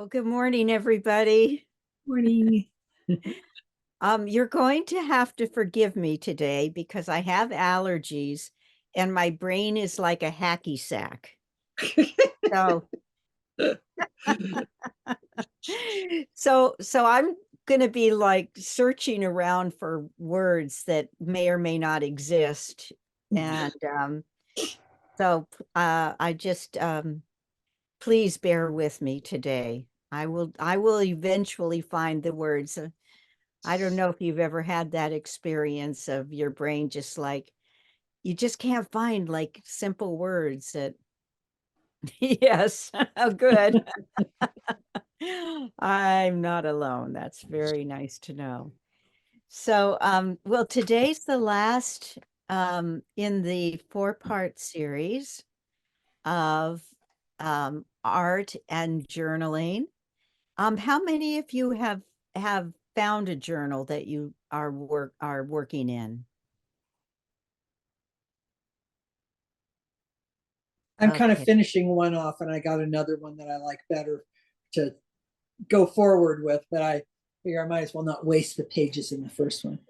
Well, good morning, everybody. Morning. You're going to have to forgive me today because I have allergies and my brain is like a hacky sack. So, so I'm going to be like searching around for words that may or may not exist. And I just please bear with me today. I will eventually find the words. I don't know if you've ever had that experience of your brain just like you just can't find like simple words that yes. Oh, good. I'm not alone. That's very nice to know. So well, today's the last in the four-part series of art and journaling. How many of you have found a journal that you are working in? I'm kind of Okay, finishing one off and I got another one that I like better to go forward with, but I figure I might as well not waste the pages in the first one.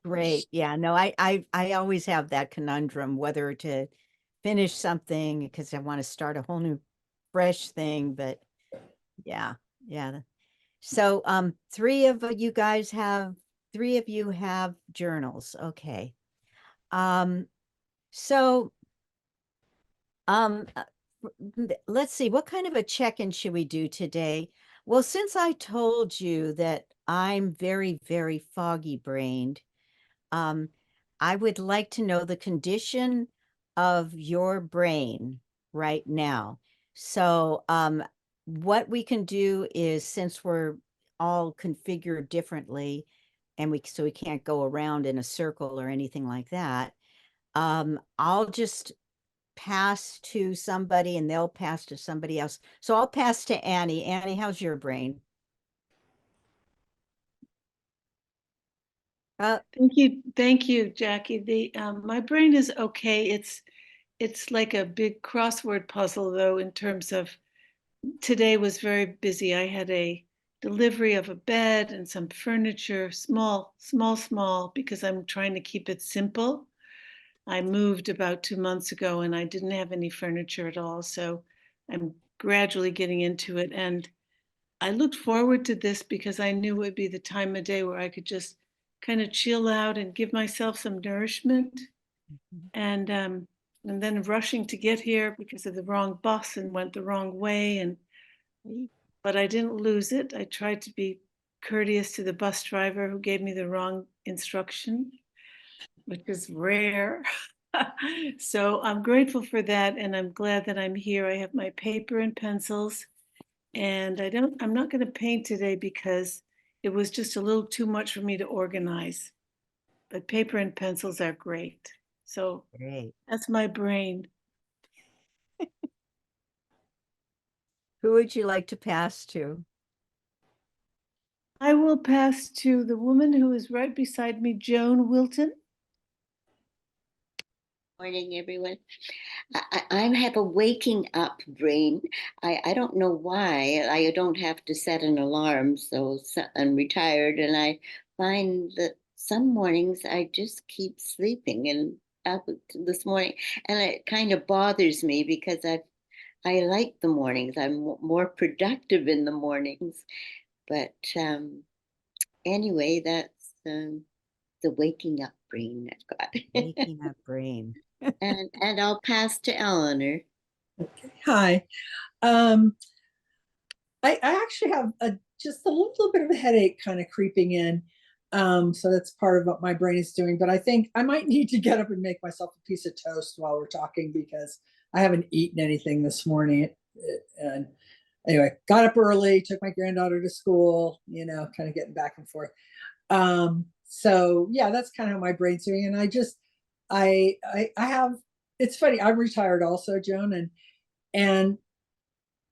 great. Yeah, no, I always have that conundrum whether to finish something because I want to start a whole new fresh thing, but yeah, yeah. So three of you have journals. Okay. Um so Um, uh, let's see, what kind of a check-in should we do today? Well, since I told you that I'm very, very foggy brained, um, I would like to know the condition of your brain right now. So, what we can do is since we're all configured differently and we can't go around in a circle or anything like that, I'll just pass to somebody and they'll pass to somebody else. So I'll pass to Annie. Annie, how's your brain? Uh, Thank you, Jackie. The My brain is okay. It's like a big crossword puzzle, though. In terms of today was very busy. I had a delivery of a bed and some furniture, small, because I'm trying to keep it simple. I moved about 2 months ago, and I didn't have any furniture at all, so I'm gradually getting into it. And I looked forward to this because I knew it would be the time of day where I could just kind of chill out and give myself some nourishment. And and then rushing to get here because of the wrong bus and went the wrong way. And but I didn't lose it. I tried to be courteous to the bus driver who gave me the wrong instruction, which is rare. So I'm grateful for that, and I'm glad that I'm here. I have my paper and pencils, and I'm not going to paint today because it was just a little too much for me to organize. But paper and pencils are great. So Great. that's my brain. Who would you like to pass to? I will pass to the woman who is right beside me, Joan Wilton. Morning, everyone. I have a waking up brain. I don't know why. I don't have to set an alarm, so I'm retired, and I find that some mornings I just keep sleeping. And up this morning, and it kind of bothers me because I like the mornings. I'm more productive in the mornings. But anyway, that's the waking up brain I've got. Waking up brain. And I'll pass to Eleanor. Okay. Hi. Um, I actually have just a little bit of a headache kind of creeping in. So that's part of what my brain is doing. But I think I might need to get up and make myself a piece of toast while we're talking because I haven't eaten anything this morning. And anyway, got up early, took my granddaughter to school, kind of getting back and forth. So yeah, that's kind of how my brain's doing. And I have, it's funny, I'm retired also, Joan, and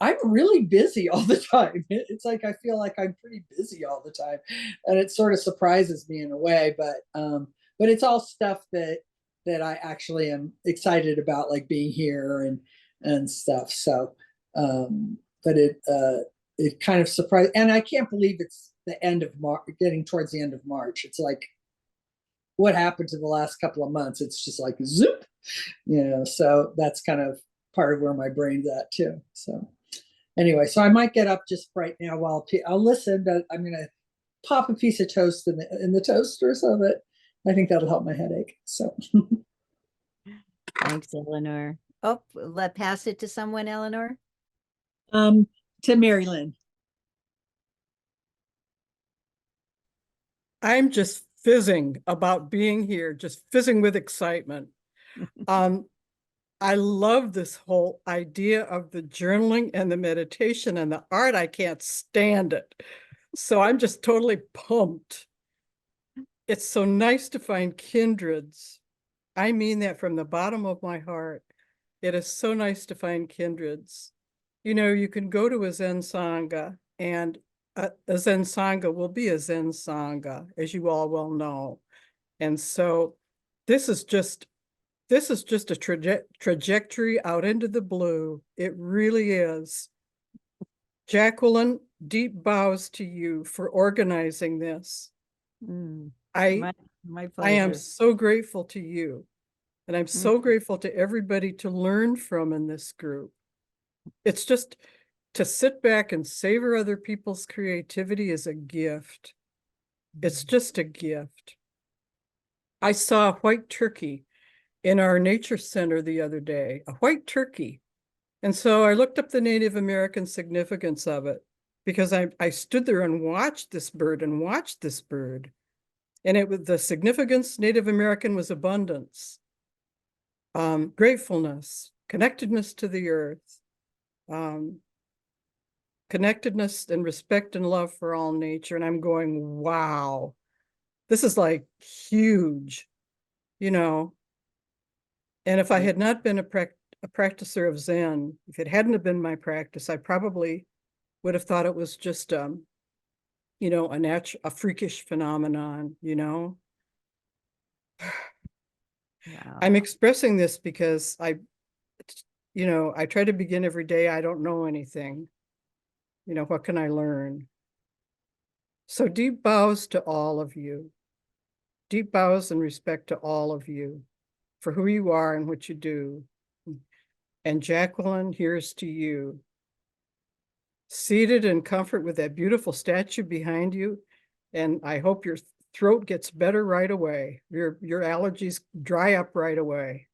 I'm really busy all the time. It's like I feel like I'm pretty busy all the time, and it sort of surprises me in a way. But it's all stuff that I actually am excited about, like being here and stuff. So, but it kind of surprised, and I can't believe it's the end of March, getting towards the end of March. It's like, what happened to the last couple of months? It's just like zoop, so that's kind of part of where my brain's at too. So anyway, so I might get up just right now while I'll listen, but I'm gonna pop a piece of toast in the toaster so that I think that'll help my headache. So Thanks, Eleanor. Oh, let pass it to someone, Eleanor. um to Mary Lynn. I'm just fizzing about being here, just fizzing with excitement. I love this whole idea of the journaling and the meditation and the art. I can't stand it. So I'm just totally pumped. It's so nice to find kindreds. I mean that from the bottom of my heart. It is so nice to find kindreds. You can go to a Zen Sangha, and a Zen Sangha will be a Zen Sangha, as you all well know. And so this is just a trajectory out into the blue. It really is. Jacqueline, deep bows to you for organizing this. Mm, I my I am pleasure. so grateful to you. And I'm so grateful to everybody to learn from in this group. It's just to sit back and savor other people's creativity is a gift. It's just a gift. I saw a white turkey in our nature center the other day, a white turkey. And so I looked up the Native American significance of it because I stood there and watched this bird and watched this bird. And it was the significance, Native American was abundance, gratefulness, connectedness to the earth, connectedness and respect and love for all nature. And I'm going, wow, this is like huge, you know. And if I had not been a practicer of Zen, if it hadn't have been my practice, I probably would have thought it was just, a freakish phenomenon, Wow. I'm expressing this because I try to begin every day. I don't know anything. What can I learn? So deep bows to all of you. Deep bows and respect to all of you for who you are and what you do. And Jacqueline, here's to you. Seated in comfort with that beautiful statue behind you. And I hope your throat gets better right away. Your allergies dry up right away.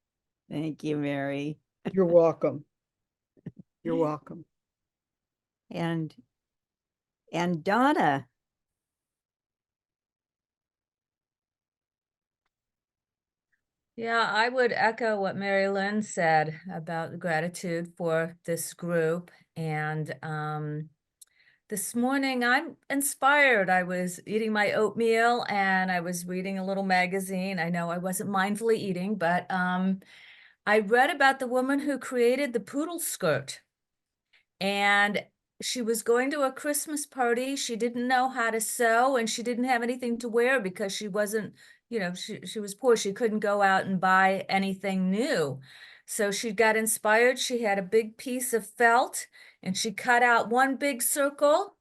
Thank you, Mary. You're welcome. You're welcome. And Donna. Yeah, I would echo what Mary Lynn said about the gratitude for this group. And this morning I'm inspired. I was eating my oatmeal and I was reading a little magazine. I know I wasn't mindfully eating, but I read about the woman who created the poodle skirt. And she was going to a Christmas party. She didn't know how to sew and she didn't have anything to wear because she wasn't, she was poor. She couldn't go out and buy anything new. So she got inspired. She had a big piece of felt and she cut out one big circle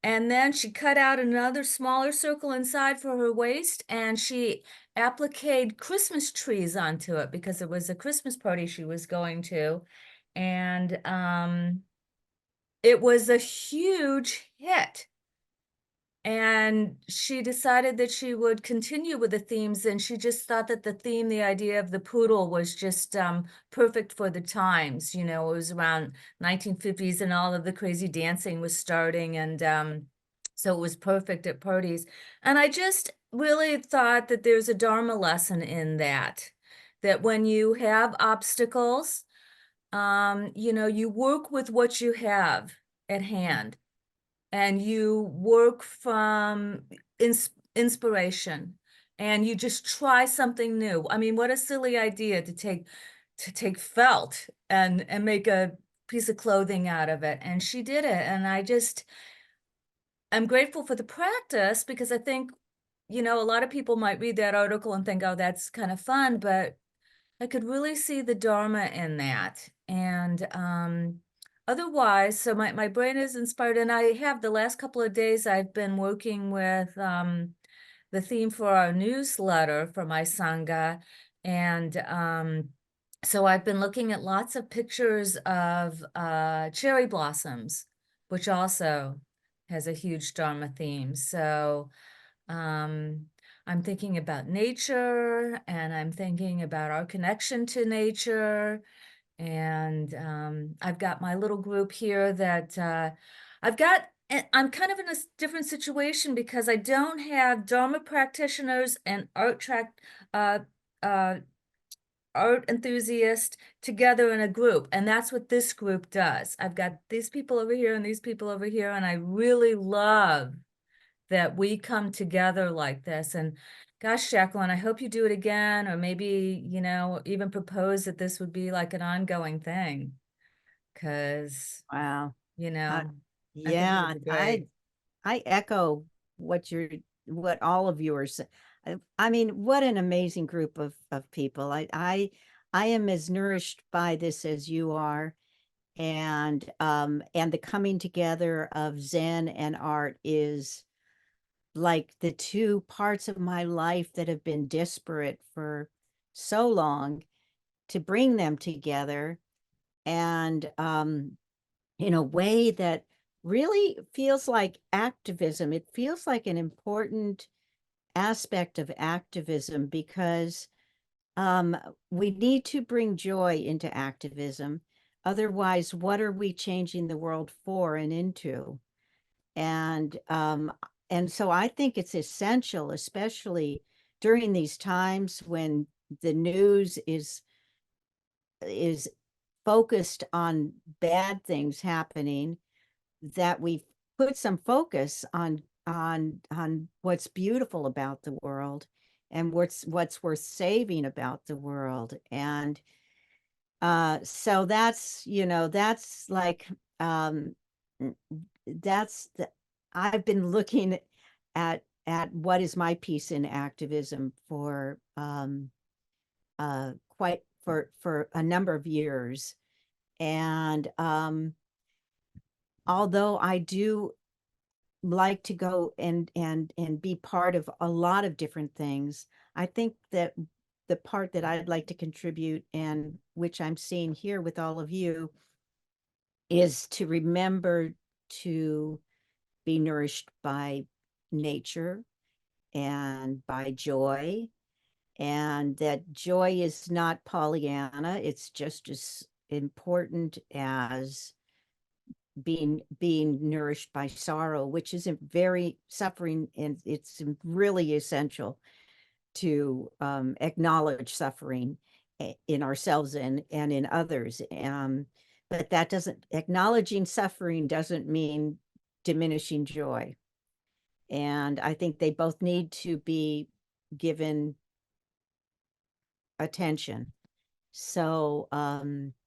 and then she cut out another smaller circle inside for her waist and she appliqued Christmas trees onto it because it was a Christmas party she was going to. And it was a huge hit. And she decided that she would continue with the themes, and she just thought that the idea of the poodle was just perfect for the times. It was around 1950s and all of the crazy dancing was starting, and so it was perfect at parties. And I just really thought that there's a Dharma lesson in that when you have obstacles, you work with what you have at hand and you work from inspiration and you just try something new. I mean, what a silly idea to take felt and make a piece of clothing out of it. And she did it. And I'm grateful for the practice because I think, a lot of people might read that article and think, oh, that's kind of fun, but I could really see the Dharma in that. And otherwise, so my brain is inspired, and I have the last couple of days I've been working with the theme for our newsletter for my Sangha. And so I've been looking at lots of pictures of cherry blossoms, which also has a huge Dharma theme. So I'm thinking about nature, and I'm thinking about our connection to nature. And I've got my little group here that I'm kind of in a different situation because I don't have Dharma practitioners and uh, uh, art enthusiasts together in a group. And that's what this group does. I've got these people over here and these people over here, and I really love that we come together like this. And gosh, Jacqueline, I hope you do it again, or maybe, even propose that this would be like an ongoing thing. Because, Wow. I think it Yeah, would be great. I echo what all of you are saying. I mean, what an amazing group of people. I am as nourished by this as you are. And the coming together of Zen and art is like the two parts of my life that have been disparate for so long, to bring them together, and in a way that really feels like activism. It feels like an important aspect of activism, because um, we need to bring joy into activism. Otherwise, what are we changing the world for and into? And so I think it's essential, especially during these times when the news is focused on bad things happening, that we put some focus on what's beautiful about the world, and what's worth saving about the world. And so that's like um n- that's the I've been looking at what is my piece in activism for quite for a number of years. And although I do like to go and be part of a lot of different things, I think that the part that I'd like to contribute, and which I'm seeing here with all of you, is to remember to be nourished by nature and by joy, and that joy is not Pollyanna. It's just as important as being nourished by sorrow, which is a very suffering, and it's really essential to acknowledge suffering in ourselves and in others. But that doesn't acknowledging suffering doesn't mean diminishing joy. And I think they both need to be given attention. So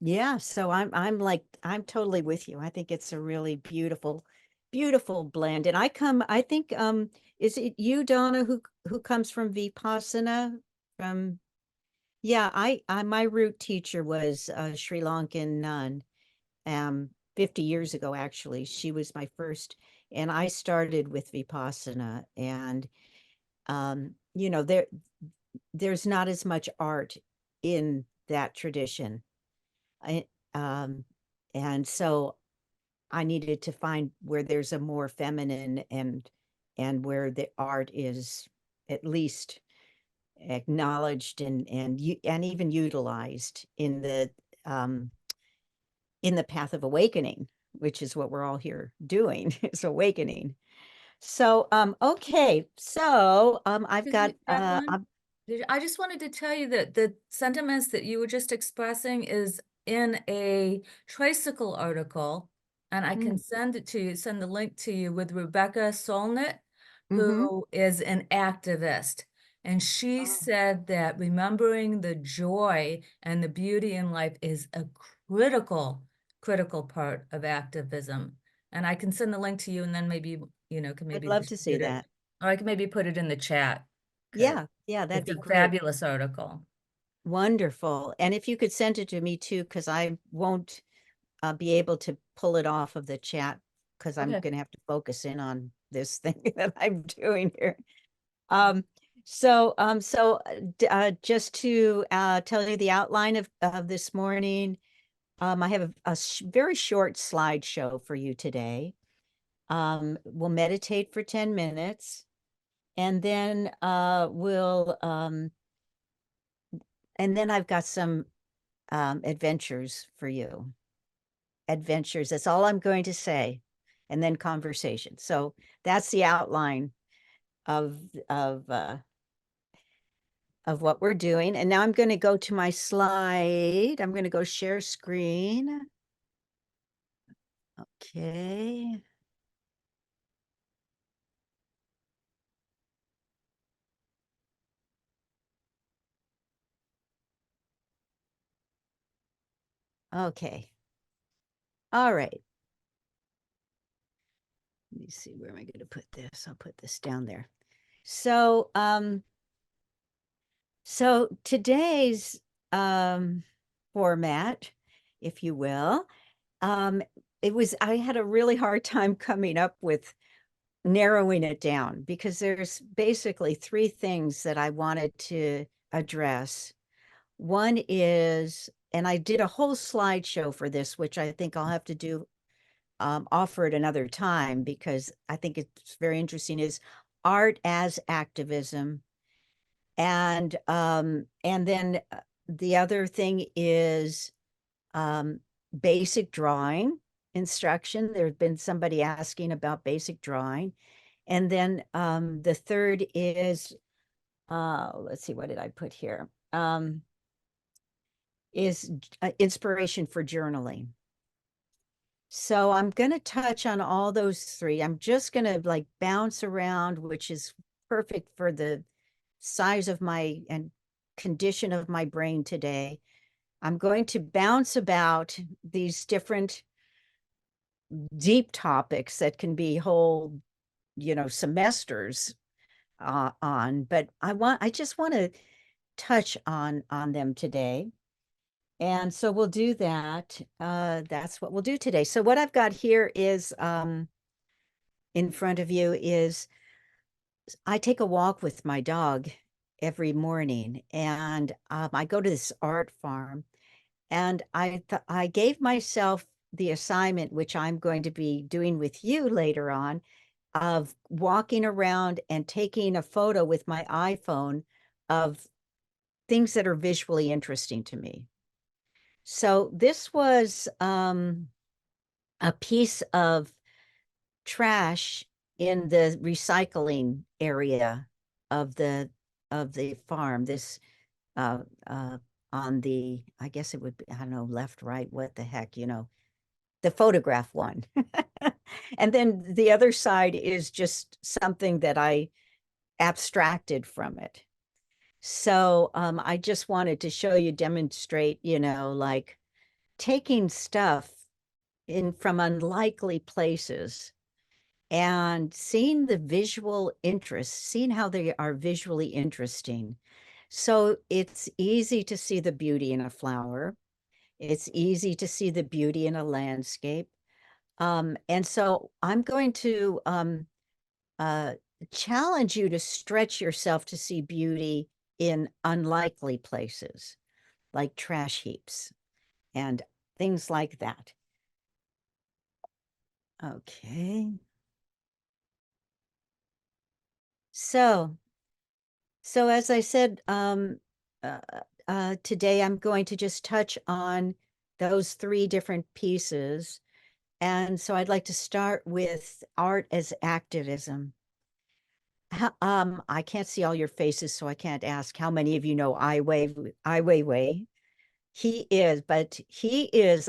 yeah, so I'm totally with you. I think it's a really beautiful blend. And I think is it you, Donna, who comes from Vipassana? From Yeah, I my root teacher was a Sri Lankan nun, 50 years ago actually. She was my first, and I started with Vipassana. And there's not as much art in that tradition. I, um, and so I needed to find where there's a more feminine, and where the art is at least acknowledged and even utilized um, in the path of awakening, which is what we're all here doing, is awakening. So okay, so I've Excuse got me, Jacqueline. I just wanted to tell you that the sentiments that you were just expressing is in a tricycle article, and I can send the link to you, with Rebecca Solnit, mm-hmm. who is an activist. And she Oh, said that remembering the joy and the beauty in life is a critical part of activism. And I can send the link to you, and then maybe, can I'd maybe love to see distribute it. that. Or I can maybe put it in the chat, because Yeah, that'd it's be a great. fabulous article. Wonderful. And if you could send it to me too, because I won't be able to pull it off of the chat because I'm Okay. going to have to focus in on this thing that I'm doing here. So just to tell you the outline of this morning, I have a very short slideshow for you today. We'll meditate for 10 minutes, and then and then I've got some adventures for you. Adventures, that's all I'm going to say, and then conversation. So that's the outline of what we're doing. And now I'm going to go to my slide. I'm going to go share screen. Okay. Okay. All right. Let me see, where am I going to put this? I'll put this down there. So, so today's format, if you will, I had a really hard time coming up with narrowing it down because there's basically three things that I wanted to address. One is, and I did a whole slideshow for this, which I think I'll have to do offer it another time because I think it's very interesting, is art as activism. And then the other thing is basic drawing instruction. There's been somebody asking about basic drawing. And then the third is, let's see, what did I put here? Is inspiration for journaling. So I'm going to touch on all those three. I'm just going to like bounce around, which is perfect for the size of my and condition of my brain today. I'm going to bounce about these different deep topics that can be whole, semesters on, but I just want to touch on them today. And so we'll do that. That's what we'll do today. So what I've got here is in front of you is I take a walk with my dog every morning, and I go to this art farm, and I gave myself the assignment, which I'm going to be doing with you later on, of walking around and taking a photo with my iPhone of things that are visually interesting to me. So this was a piece of trash in the recycling area of the farm. This on the, I guess it would be, I don't know, left, right, what the heck, the photograph one. And then the other side is just something that I abstracted from it. So I just wanted to show you, demonstrate, like taking stuff in from unlikely places and seeing the visual interest, seeing how they are visually interesting. So it's easy to see the beauty in a flower. It's easy to see the beauty in a landscape. And so I'm going to uh, challenge you to stretch yourself to see beauty in unlikely places, like trash heaps and things like that. Okay. So as I said, today I'm going to just touch on those three different pieces. And so I'd like to start with art as activism. I can't see all your faces, so I can't ask how many of you know Ai Weiwei. He is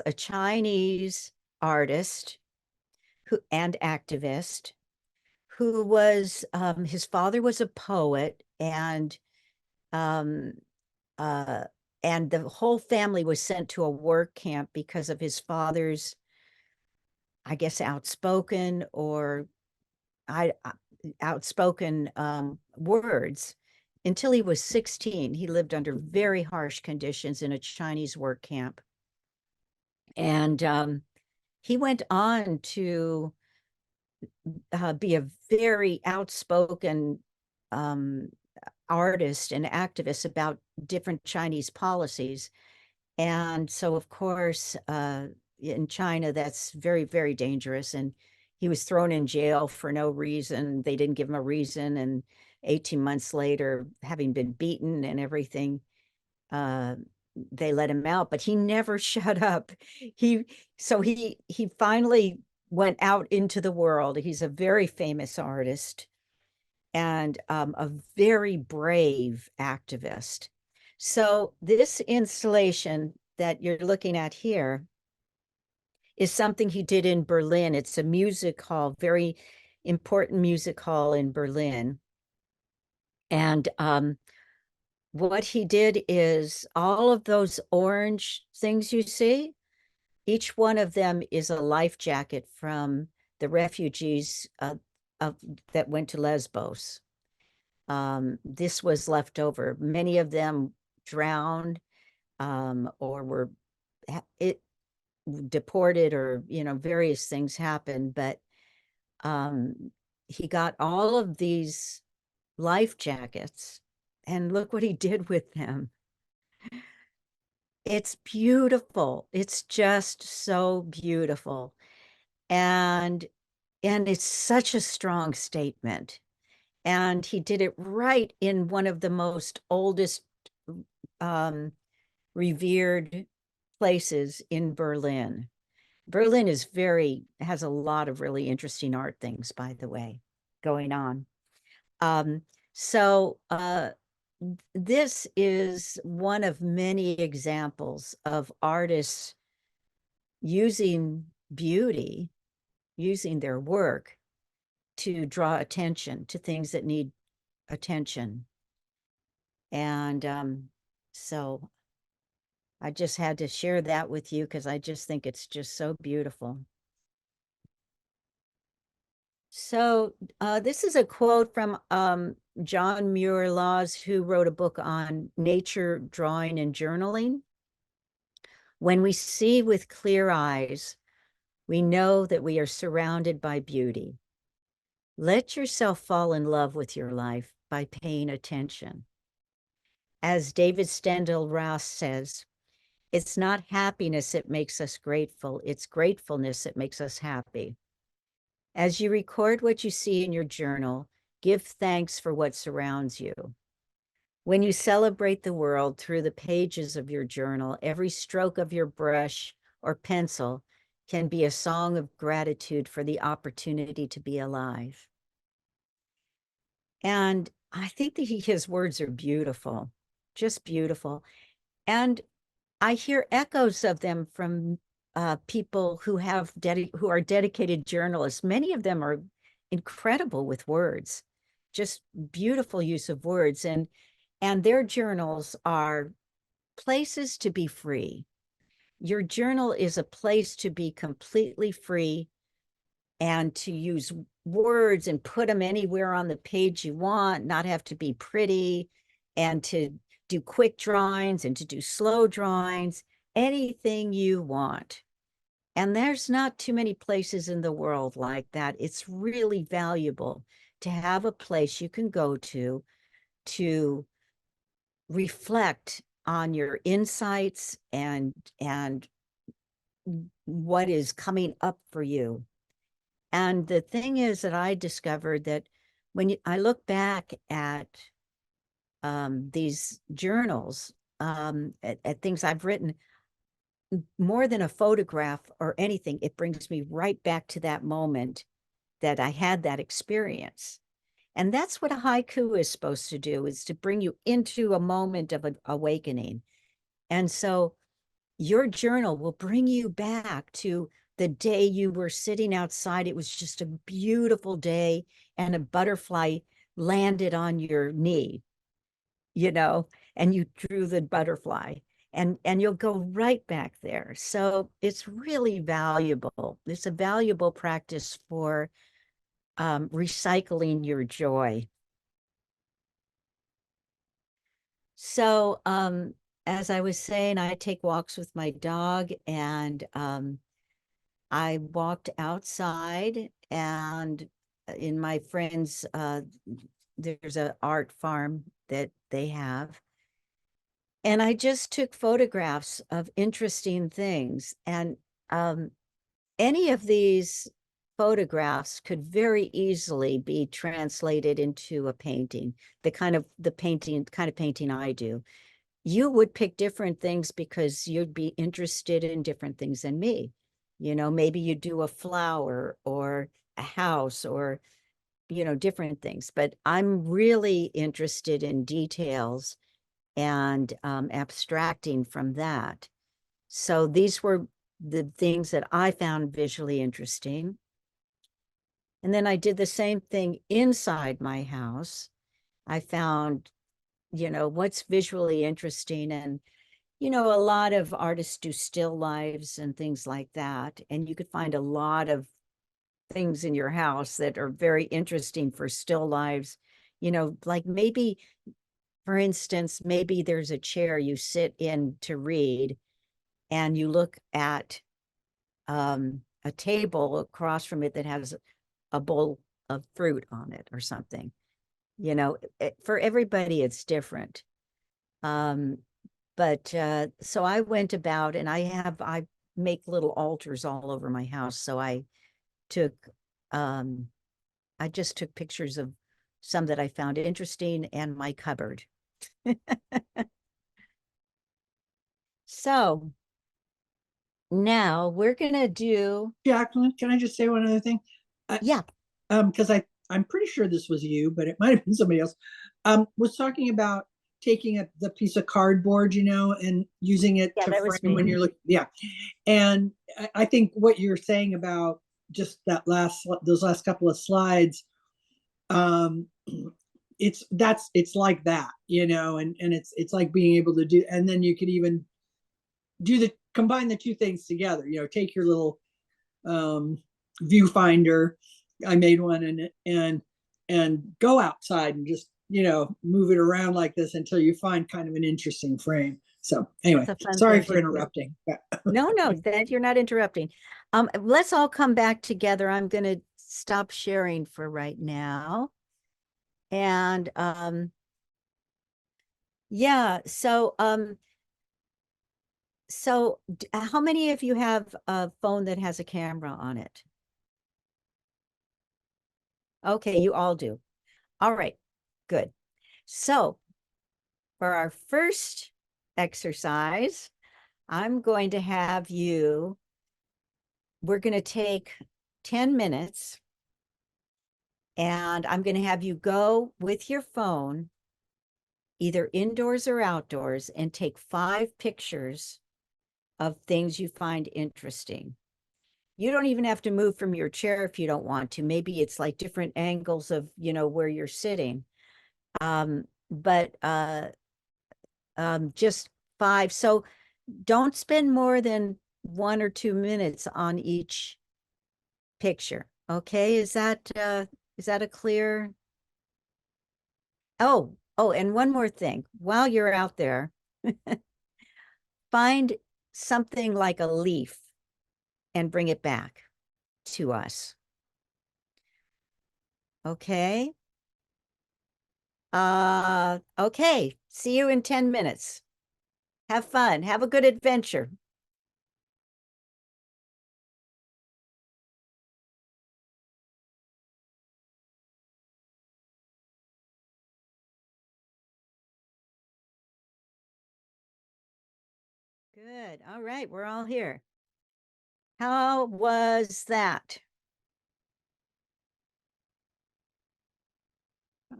a Chinese artist and activist who was, his father was a poet, um, uh, and the whole family was sent to a work camp because of his father's, I guess, outspoken or outspoken words. Until he was 16, he lived under very harsh conditions in a Chinese work camp. And he went on to be a very outspoken artist and activist about different Chinese policies. And so, of course, in China, that's very, very dangerous. And he was thrown in jail for no reason. They didn't give him a reason. And 18 months later, having been beaten and everything, uh, they let him out. But he never shut up. He finally went out into the world. He's a very famous artist and a very brave activist. So this installation that you're looking at here is something he did in Berlin. It's a music hall, very important music hall in Berlin. And what he did is all of those orange things you see, each one of them is a life jacket from the refugees that went to Lesbos. This was left over. Many of them drowned or were deported, or various things happened. But he got all of these life jackets, and look what he did with them. It's beautiful. It's just so beautiful. And it's such a strong statement. And he did it right in one of the most oldest revered places in Berlin. Berlin has a lot of really interesting art things, by the way, going on. So this is one of many examples of artists using beauty, using their work to draw attention to things that need attention. And so I just had to share that with you because I just think it's just so beautiful. So this is a quote from John Muir Laws, who wrote a book on nature, drawing, and journaling. When we see with clear eyes, we know that we are surrounded by beauty. Let yourself fall in love with your life by paying attention. As David Stendhal Ross says, it's not happiness that makes us grateful, it's gratefulness that makes us happy. As you record what you see in your journal, give thanks for what surrounds you. When you celebrate the world through the pages of your journal, every stroke of your brush or pencil can be a song of gratitude for the opportunity to be alive. And I think that his words are beautiful, just beautiful. And I hear echoes of them from people who are dedicated journalists. Many of them are incredible with words, just beautiful use of words. And their journals are places to be free. Your journal is a place to be completely free and to use words and put them anywhere on the page you want, not have to be pretty, and to do quick drawings and to do slow drawings, anything you want. And there's not too many places in the world like that. It's really valuable to have a place you can go to reflect on your insights and what is coming up for you. And the thing is that I discovered that when I look back at these journals, at things I've written, more than a photograph or anything, it brings me right back to that moment that I had that experience. And that's what a haiku is supposed to do, is to bring you into a moment of an awakening. And so your journal will bring you back to the day you were sitting outside. It was just a beautiful day and a butterfly landed on your knee, and you drew the butterfly, and you'll go right back there. So it's really valuable. It's a valuable practice for recycling your joy. So as I was saying, I take walks with my dog, and I walked outside, and in my friend's there's a art farm that they have. And I just took photographs of interesting things. And any of these photographs could very easily be translated into a painting, the kind of painting I do. You would pick different things because you'd be interested in different things than me. You know, maybe you do a flower or a house or, you know, different things. But I'm really interested in details and abstracting from that. So these were the things that I found visually interesting. And then I did the same thing inside my house. I found, you know, what's visually interesting. And, you know, a lot of artists do still lives and things like that. And you could find a lot of things in your house that are very interesting for still lives. You know, like maybe, for instance, maybe there's a chair you sit in to read, and you look at a table across from it that has a bowl of fruit on it or something. You know, for everybody, it's different. But so I went about, and I make little altars all over my house. So took, um, I just took pictures of some that I found interesting and my cupboard. So now we're gonna do, Jacqueline, can I just say one other thing? yeah, Because I'm pretty sure this was you, but it might have been somebody else. Was talking about taking the piece of cardboard, and using it Yeah, to that was frame when me. you're looking. Yeah, and I think what you're saying about just those last couple of slides, um, it's like that, and it's like being able to do, and then you could even combine the two things together. Take your little viewfinder. I made one, and go outside and just move it around like this until you find kind of an interesting frame. So anyway, It's a fun sorry thing for to do. interrupting. No, that you're not interrupting. Let's all come back together. I'm gonna stop sharing for right now. And yeah, so how many of you have a phone that has a camera on it? Okay, you all do. All right, good. So for our first exercise, I'm going to have you, we're going to take 10 minutes, and I'm going to have you go with your phone, either indoors or outdoors, and take 5 pictures of things you find interesting. You don't even have to move from your chair if you don't want to. Maybe it's like different angles of, where you're sitting. But just 5. So don't spend more than 1 or 2 minutes on each picture. Okay, is that a clear? Oh, and one more thing. While you're out there, find something like a leaf and bring it back to us. Okay? Okay. See you in 10 minutes. Have fun. Have a good adventure. Good. All right, we're all here. How was that?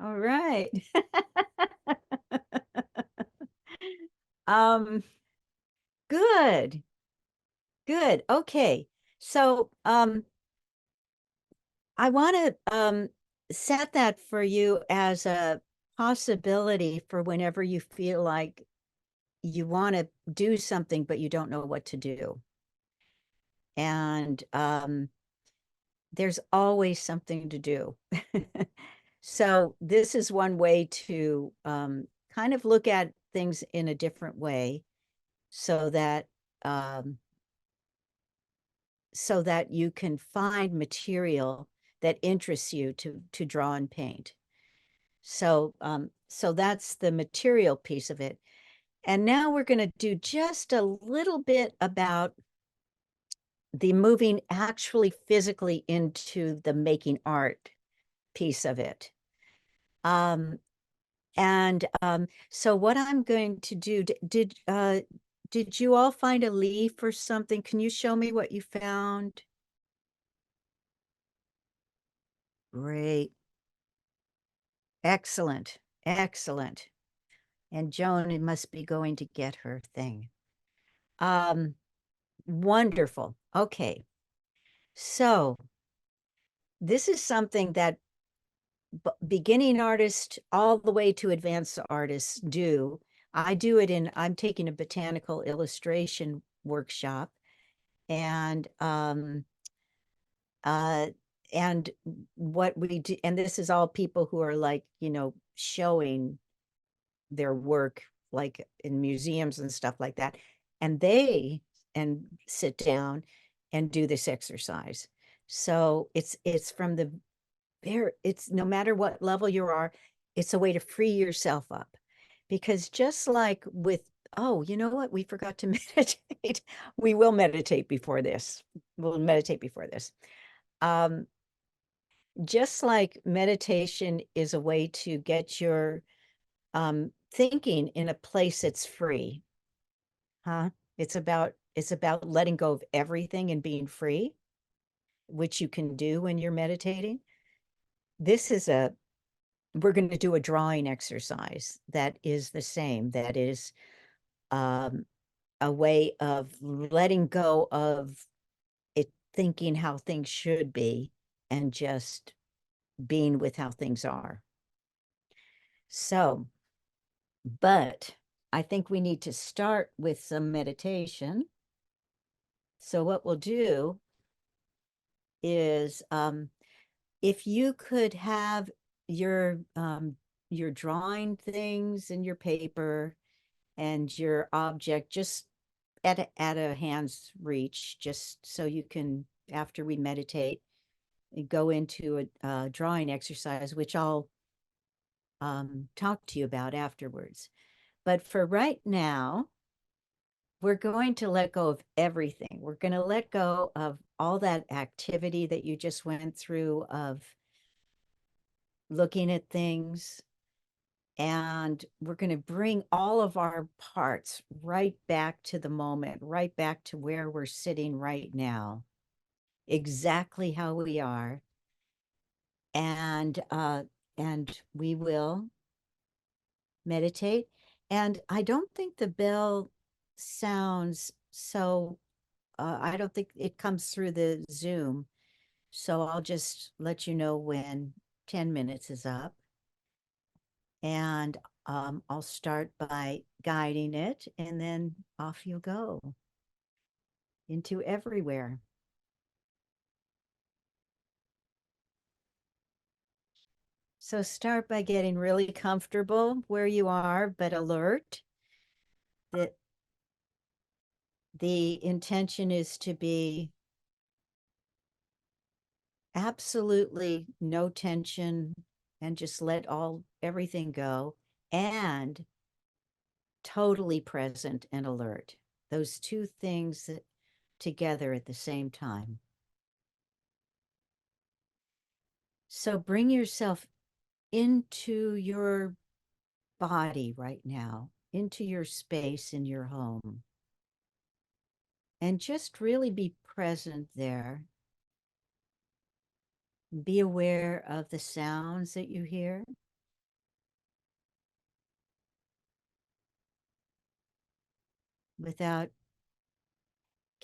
All right. Um, good. Good. Okay. So, I want to set that for you as a possibility for whenever you feel like you want to do something, but you don't know what to do. And there's always something to do. So this is one way to kind of look at things in a different way so that you can find material that interests you to draw and paint. So so that's the material piece of it. And now we're going to do just a little bit about the moving actually physically into the making art piece of it. So what I'm going to do, did you all find a leaf or something? Can you show me what you found? Great. Excellent. Excellent. And Joan must be going to get her thing. Wonderful. Okay. So this is something that beginning artists all the way to advanced artists do. I'm taking a botanical illustration workshop, and and what we do, and this is all people who are like, showing their work like in museums and stuff like that. And they sit down and do this exercise. So it's from the it's no matter what level you are, it's a way to free yourself up. Because just like with, oh, you know what? We forgot to meditate. We will meditate before this. We'll meditate before this. Just like meditation is a way to get your thinking in a place that's free. Huh? It's about letting go of everything and being free, which you can do when you're meditating. We're going to do a drawing exercise that is the same. That is a way of letting go of it, thinking how things should be, and just being with how things are. So, but I think we need to start with some meditation. So what we'll do is, if you could have your drawing things and your paper and your object just at a hand's reach, just so you can, after we meditate, go into a drawing exercise, which I'll talk to you about afterwards. But for right now, we're going to let go of everything. We're going to let go of all that activity that you just went through of looking at things. And we're going to bring all of our parts right back to the moment, right back to where we're sitting right now, exactly how we are. And we will meditate. And I don't think the bell sounds so, I don't think it comes through the Zoom. So I'll just let you know when 10 minutes is up. And I'll start by guiding it, and then off you go into everywhere. So start by getting really comfortable where you are, but alert. That the intention is to be absolutely no tension and just let everything go, and totally present and alert. Those two things together at the same time. So bring yourself into your body right now, into your space in your home, and just really be present there. Be aware of the sounds that you hear. Without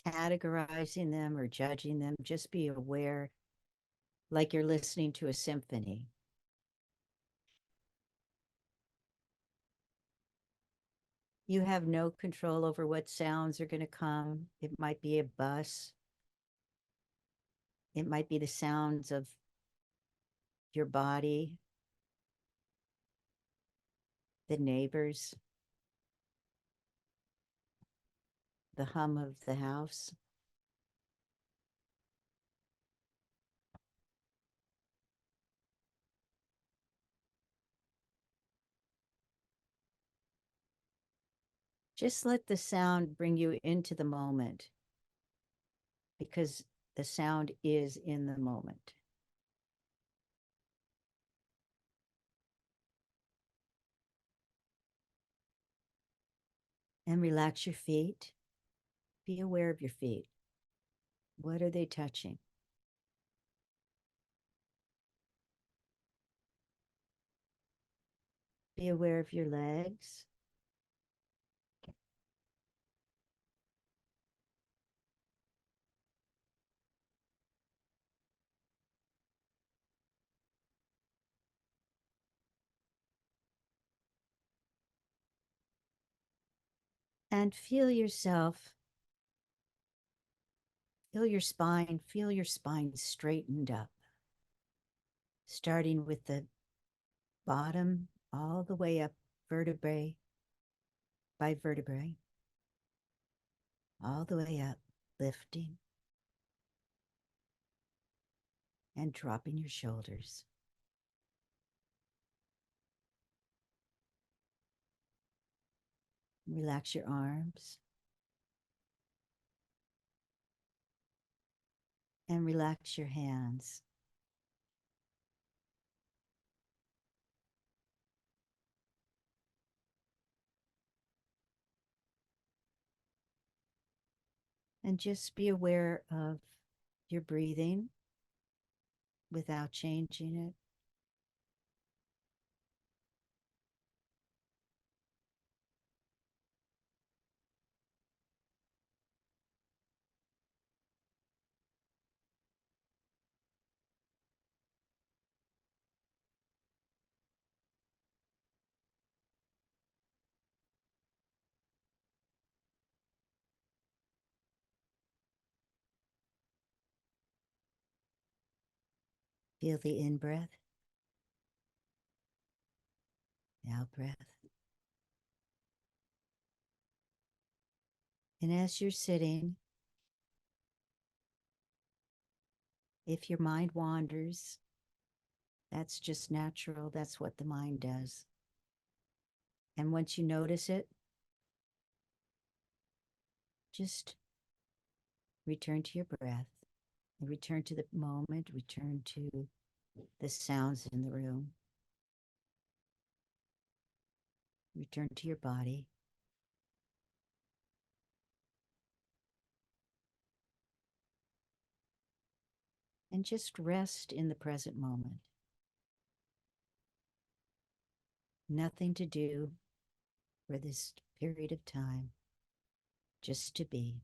categorizing them or judging them, just be aware, like you're listening to a symphony. You have no control over what sounds are going to come. It might be a bus. It might be the sounds of your body, the neighbors. the hum of the house. Just let the sound bring you into the moment, because the sound is in the moment. And relax your feet. Be aware of your feet. What are they touching? Be aware of your legs. And feel yourself, feel your spine straightened up, starting with the bottom all the way up, vertebrae by vertebrae, all the way up, lifting and dropping your shoulders. Relax your arms and relax your hands. And just be aware of your breathing without changing it. Feel the in-breath, the out-breath. And as you're sitting, if your mind wanders, that's just natural. That's what the mind does. And once you notice it, just return to your breath, and return to the moment, return to the sounds in the room, return to your body. And just rest in the present moment. Nothing to do for this period of time, just to be.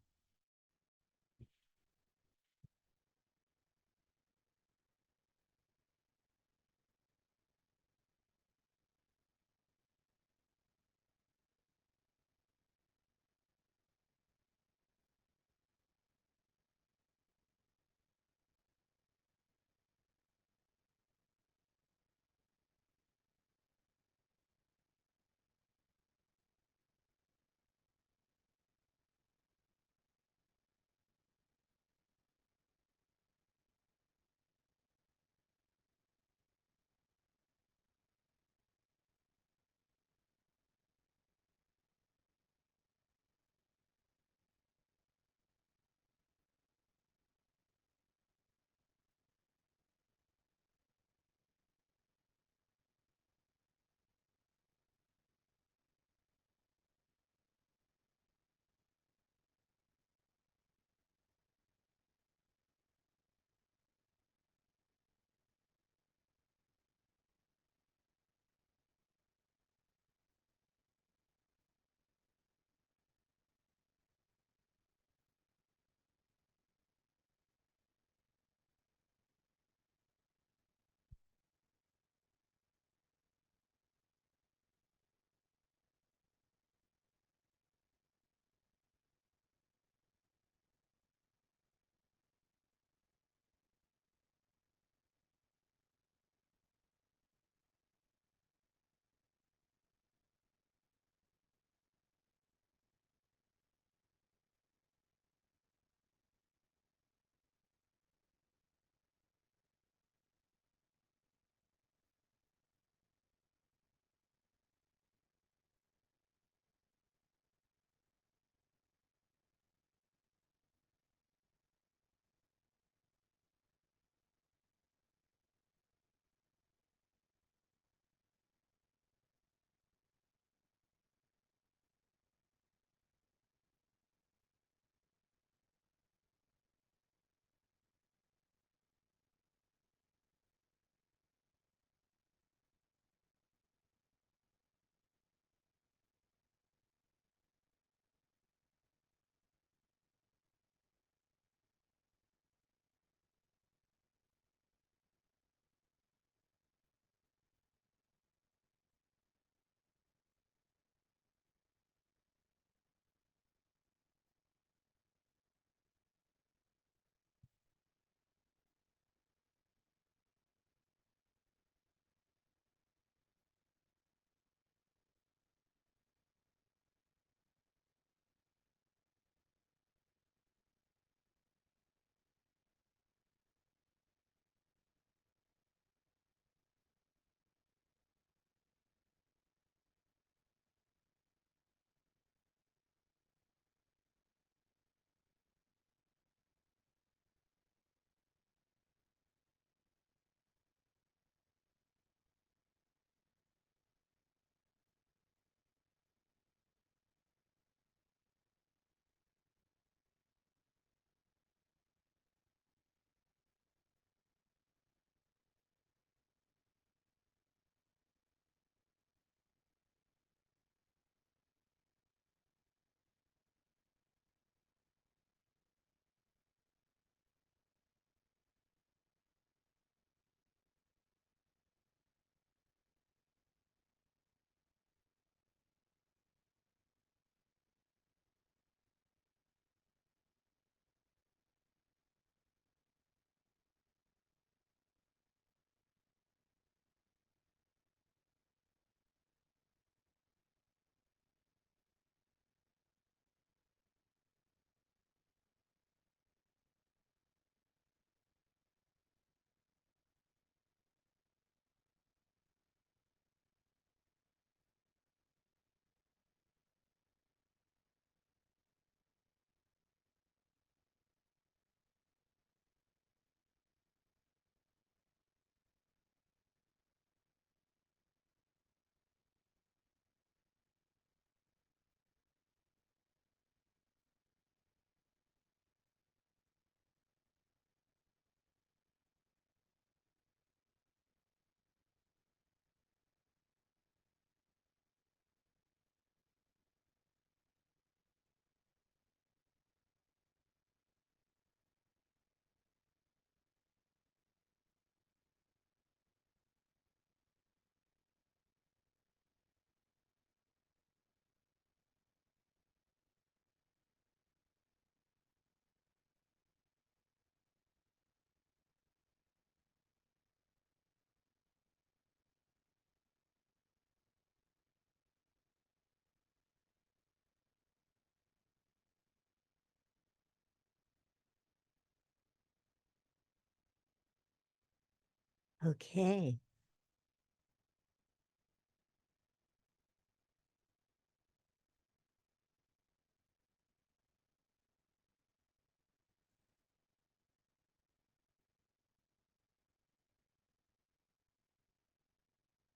Okay.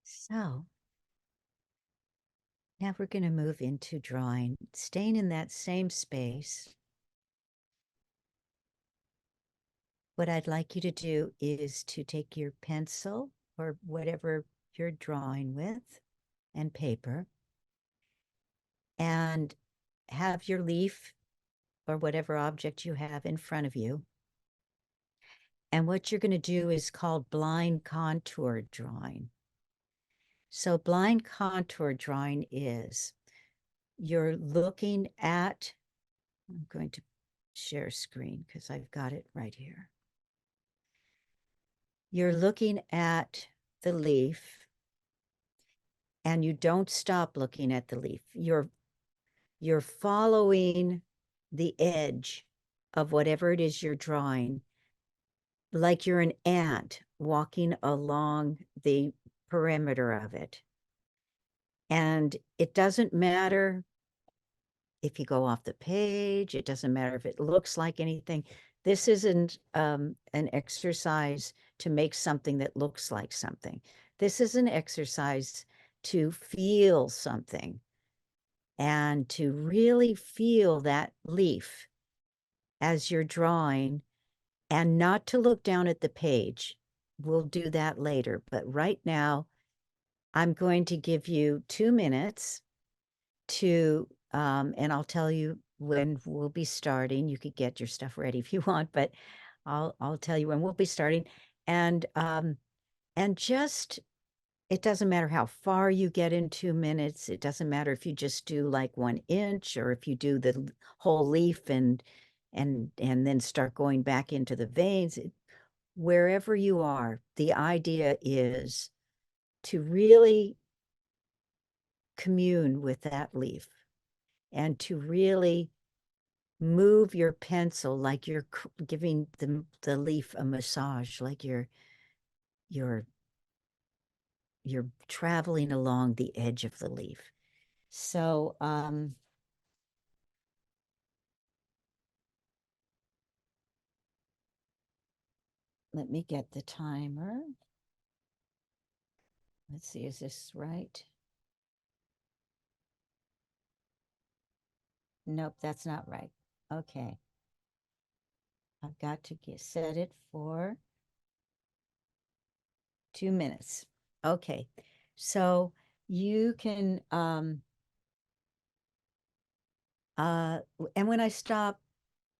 So now we're going to move into drawing, staying in that same space. What I'd like you to do is to take your pencil or whatever you're drawing with and paper and have your leaf or whatever object you have in front of you. And what you're going to do is called blind contour drawing. So blind contour drawing is you're looking at, I'm going to share screen because I've got it right here. You're looking at the leaf and you don't stop looking at the leaf. You're following the edge of whatever it is you're drawing, like you're an ant walking along the perimeter of it. And it doesn't matter if you go off the page, it doesn't matter if it looks like anything. This isn't an exercise to make something that looks like something. This is an exercise to feel something and to really feel that leaf as you're drawing and not to look down at the page. We'll do that later, but right now I'm going to give you 2 minutes to, and I'll tell you when we'll be starting. You could get your stuff ready if you want, but I'll tell you when we'll be starting. And just, it doesn't matter how far you get in 2 minutes. It doesn't matter if you just do like 1 inch or if you do the whole leaf and then start going back into the veins. Wherever you are, the idea is to really commune with that leaf and to really move your pencil like you're giving the leaf a massage, like you're traveling along the edge of the leaf. So let me get the timer. Let's see, is this right? Nope, that's not right. Okay. I've got to set it for 2 minutes. Okay. So you can and when I stop,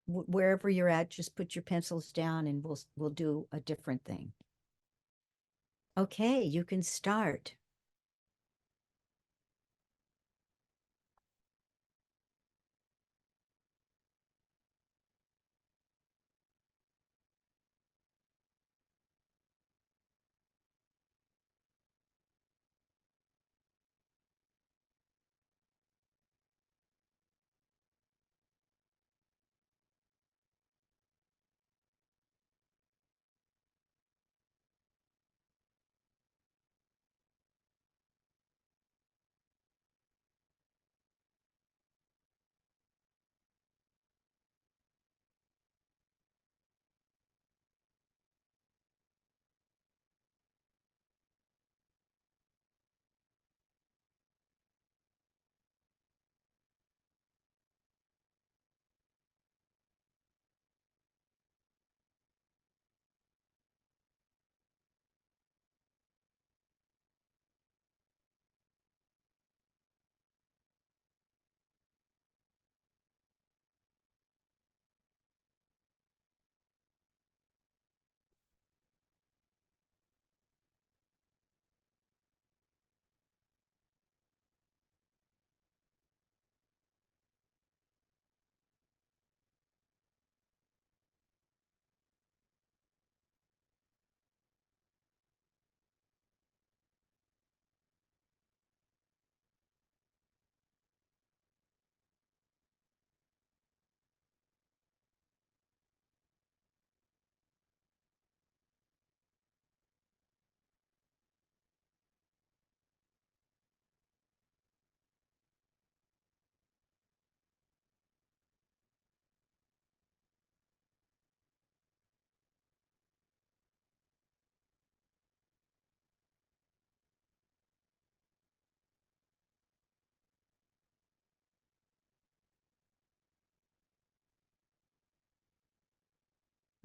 wherever you're at, just put your pencils down and we'll do a different thing. Okay, you can start.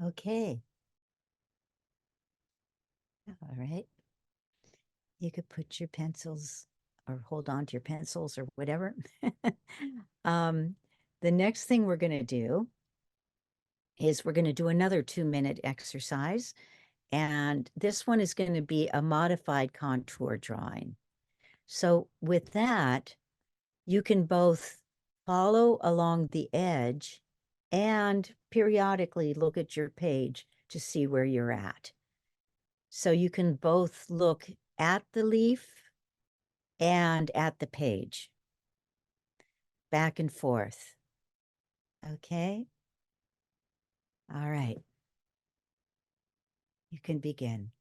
Okay. All right. You could put your pencils or hold on to your pencils or whatever. The next thing we're going to do is we're going to do another 2-minute exercise. And this one is going to be a modified contour drawing. So with that, you can both follow along the edge and periodically look at your page to see where you're at. So you can both look at the leaf and at the page, back and forth. Okay. All right. You can begin.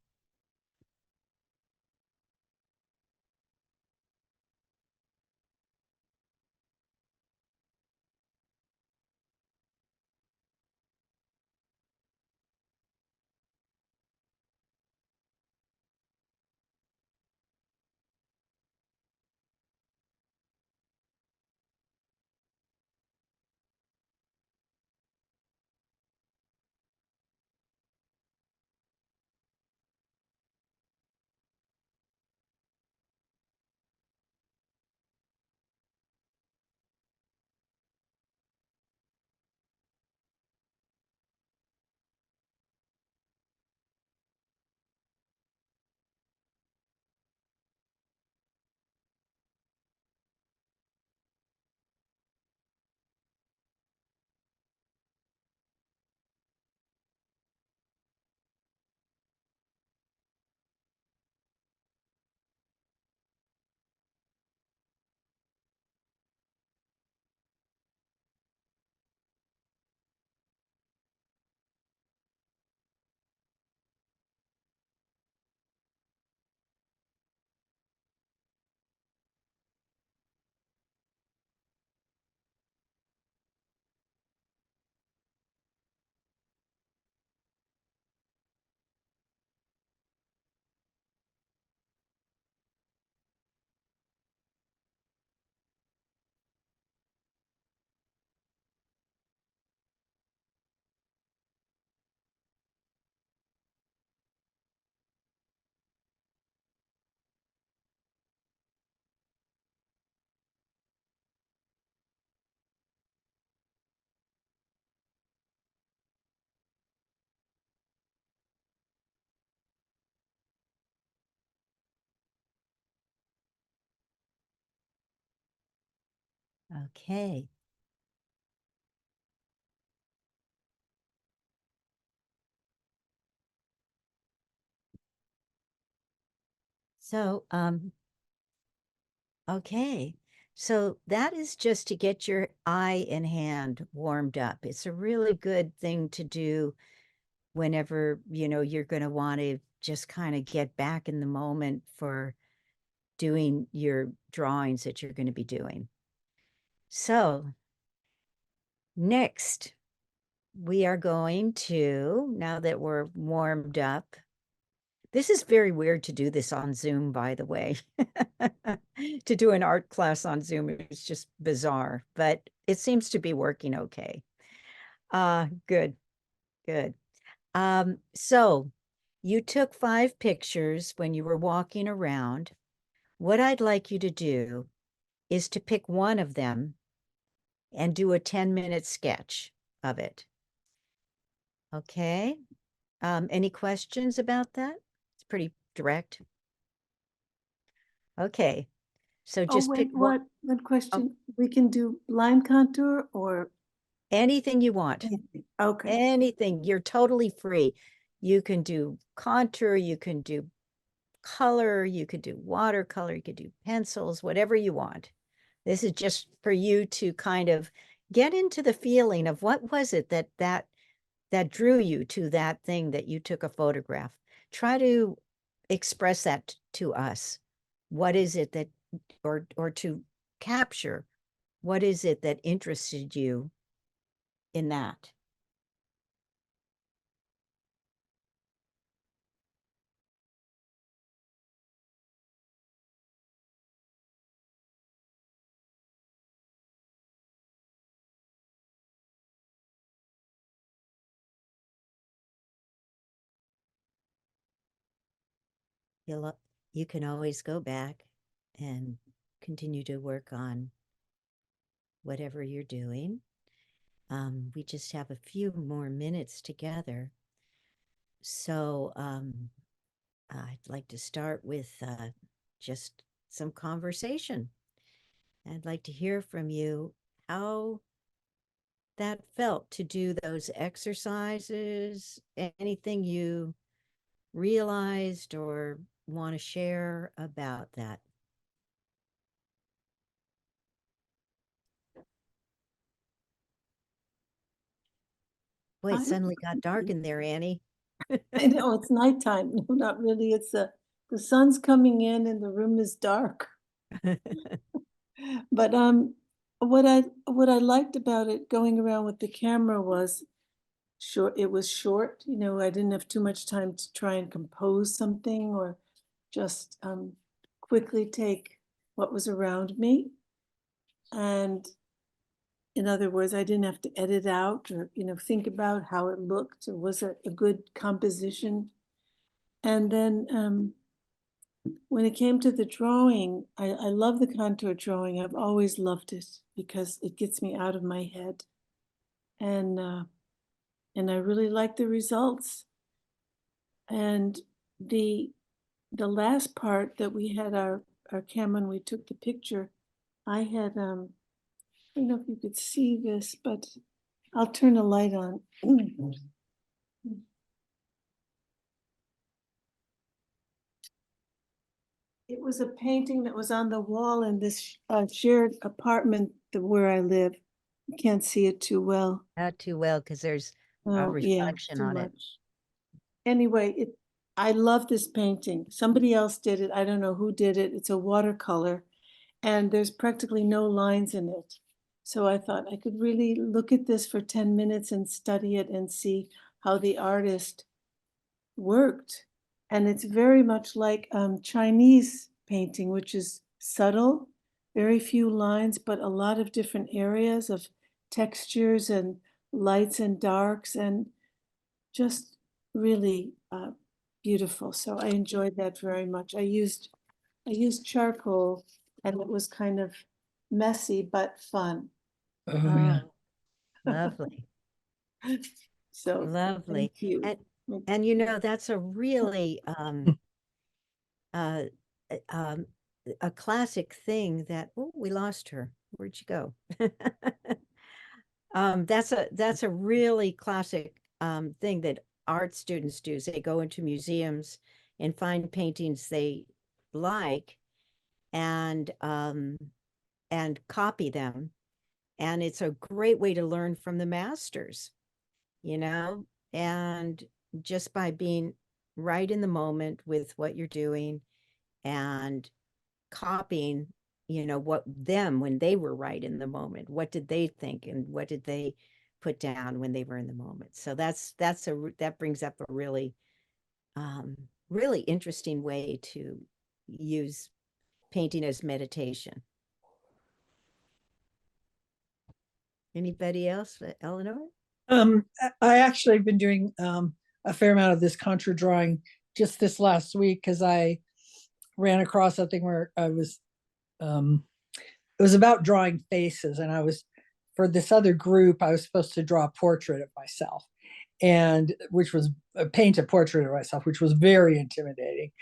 Okay. So, okay. So that is just to get your eye and hand warmed up. It's a really good thing to do whenever, you're going to want to just kind of get back in the moment for doing your drawings that you're going to be doing. So next, we are going to, now that we're warmed up, this is very weird to do this on Zoom, by the way. To do an art class on Zoom is just bizarre, but it seems to be working okay. Good, good. So you took 5 pictures when you were walking around. What I'd like you to do is to pick one of them and do a 10-minute sketch of it. Okay? Any questions about that? It's pretty direct. Okay. So Oh, just pick wait, what Oh, question? We can do line contour or anything you want. anything? Okay. Anything. You're totally free. You can do contour, you can do color, you could do watercolor, you could do pencils, whatever you want. This is just for you to kind of get into the feeling of what was it that drew you to that thing that you took a photograph. Try to express that to us. What is it that, or to capture, what is it that interested you in that? you can always go back and continue to work on whatever you're doing. We just have a few more minutes together. So I'd like to start with just some conversation. I'd like to hear from you how that felt to do those exercises, anything you realized or want to share about that. Boy, it I- suddenly got dark in there, Annie. I know it's nighttime. No, not really. It's the sun's coming in and the room is dark. But what I liked about it going around with the camera was short. It was short. You know, I didn't have too much time to try and compose something or just quickly take what was around me. And in other words, I didn't have to edit out or, you know, think about how it looked or was it a good composition. And then when it came to the drawing, I love the contour drawing. I've always loved it because it gets me out of my head. And I really like the results. And the last part that we had our camera and we took the picture, I had I don't know if you could see this, but I'll turn a light on. It was a painting that was on the wall in this shared apartment where I live. You can't see it too well. Not too well because there's a Oh, yeah, reflection too on it. much. Anyway, I love this painting. Somebody else did it. I don't know who did it. It's a watercolor and there's practically no lines in it. So I thought I could really look at this for 10 minutes and study it and see how the artist worked. And it's very much like Chinese painting, which is subtle, very few lines, but a lot of different areas of textures and lights and darks and just really beautiful. So I enjoyed that very much. I used charcoal and it was kind of messy but fun. Oh, yeah. Lovely. So Lovely. thank you. And you know, that's a really uh, a classic thing that, oh, we lost her. Where'd she go? That's a really classic thing that art students do. Is they go into museums and find paintings they like and copy them. And it's a great way to learn from the masters, you know, and just by being right in the moment with what you're doing and copying, you know, what them when they were right in the moment, what did they think and what did they put down when they were in the moment. So that brings up a really interesting way to use painting as meditation. Anybody else? Eleanor? I actually have been doing a fair amount of this contour drawing just this last week because I ran across something where I was it was about drawing faces, and I was, for this other group, I was supposed to draw a portrait of myself, and which was paint a portrait of myself, which was very intimidating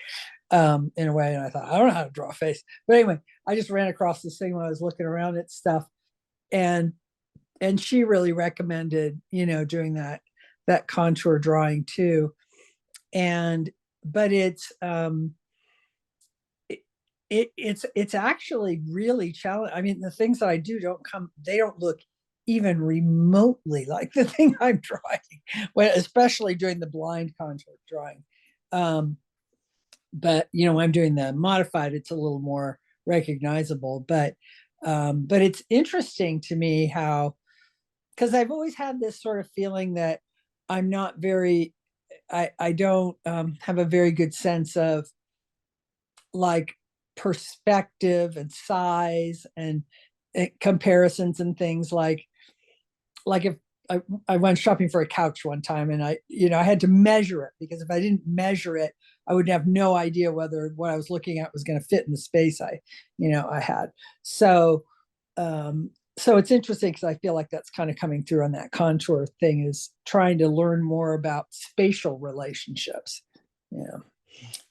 in a way. And I thought, I don't know how to draw a face, but anyway, I just ran across this thing when I was looking around at stuff, and she really recommended, you know, doing that contour drawing too. And but it's actually really challenging. I mean, the things that I do they don't look even remotely like the thing I'm drawing, especially doing the blind contour drawing. But you know, when I'm doing the modified, it's a little more recognizable. But it's interesting to me how, because I've always had this sort of feeling that I'm not very, I don't have a very good sense of like perspective and size and comparisons and things like if I went shopping for a couch one time and I had to measure it, because if I didn't measure it, I would have no idea whether what I was looking at was going to fit in the space I had. So, so it's interesting because I feel like that's kind of coming through on that contour thing, is trying to learn more about spatial relationships. Yeah.